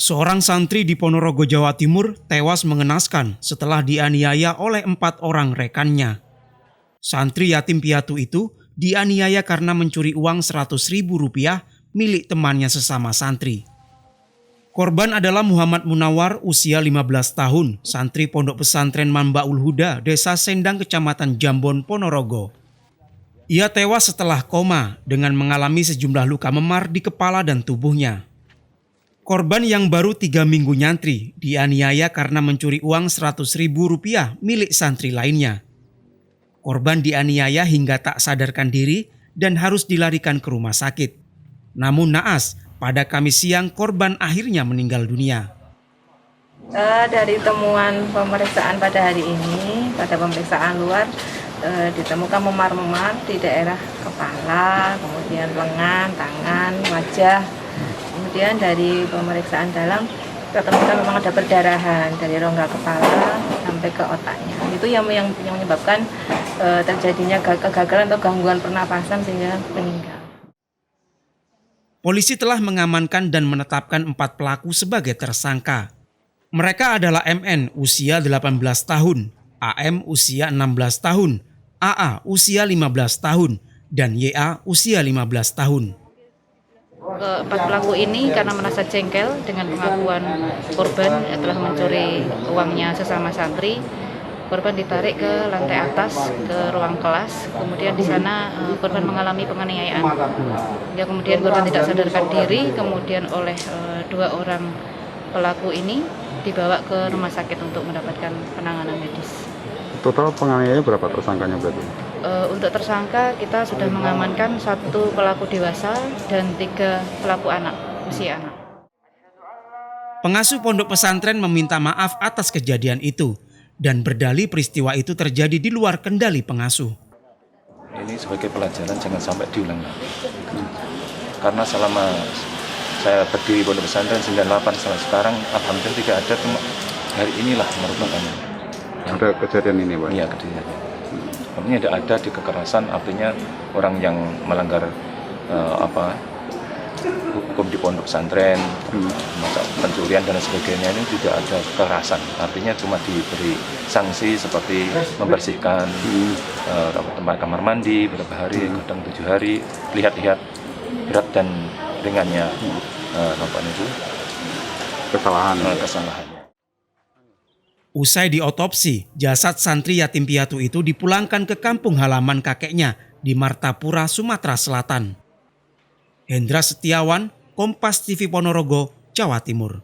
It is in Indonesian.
Seorang santri di Ponorogo, Jawa Timur tewas mengenaskan setelah dianiaya oleh 4 orang rekannya. Santri yatim piatu itu dianiaya karena mencuri uang Rp100.000 milik temannya sesama santri. Korban adalah Muhammad Munawar, usia 15 tahun, santri Pondok Pesantren Manbaul Huda, Desa Sendang, Kecamatan Jambon, Ponorogo. Ia tewas setelah koma dengan mengalami sejumlah luka memar di kepala dan tubuhnya. Korban yang baru 3 minggu nyantri dianiaya karena mencuri uang Rp100.000 milik santri lainnya. Korban dianiaya hingga tak sadarkan diri dan harus dilarikan ke rumah sakit. Namun naas, pada Kamis siang korban akhirnya meninggal dunia. Dari temuan pemeriksaan pada hari ini, pada pemeriksaan luar, ditemukan memar-memar di daerah kepala, kemudian lengan, tangan, wajah. Kemudian dari pemeriksaan dalam, ketemukan memang ada perdarahan dari rongga kepala sampai ke otaknya. Itu yang menyebabkan terjadinya kegagalan atau gangguan pernapasan sehingga meninggal. Polisi telah mengamankan dan menetapkan 4 pelaku sebagai tersangka. Mereka adalah MN usia 18 tahun, AM usia 16 tahun, AA usia 15 tahun, dan YA usia 15 tahun. Keempat pelaku ini karena merasa jengkel dengan pengakuan korban telah mencuri uangnya sesama santri, korban ditarik ke lantai atas ke ruang kelas, kemudian di sana korban mengalami penganiayaan. Ya, kemudian korban tidak sadarkan diri, kemudian oleh 2 orang pelaku ini dibawa ke rumah sakit untuk mendapatkan penanganan medis. Total penganiayaan berapa tersangkanya berarti? Untuk tersangka kita sudah mengamankan 1 pelaku dewasa dan 3 pelaku anak, usia anak. Pengasuh pondok pesantren meminta maaf atas kejadian itu dan berdalih peristiwa itu terjadi di luar kendali pengasuh. Ini sebagai pelajaran jangan sampai diulang lagi. Karena selama saya berdiri pondok pesantren 98 sampai sekarang, alhamdulillah tidak ada, cuma hari inilah merupakan. Ada kejadian ini, Pak? Iya, kejadian. Artinya tidak ada di kekerasan, artinya orang yang melanggar hukum di pondok pesantren, pencurian dan sebagainya, ini tidak ada kekerasan. Artinya cuma diberi sanksi seperti membersihkan tempat kamar mandi beberapa hari, kadang 7 hari, lihat-lihat berat dan ringannya kesalahannya. Usai diotopsi, jasad santri yatim piatu itu dipulangkan ke kampung halaman kakeknya di Martapura, Sumatera Selatan. Hendra Setiawan, Kompas TV Ponorogo, Jawa Timur.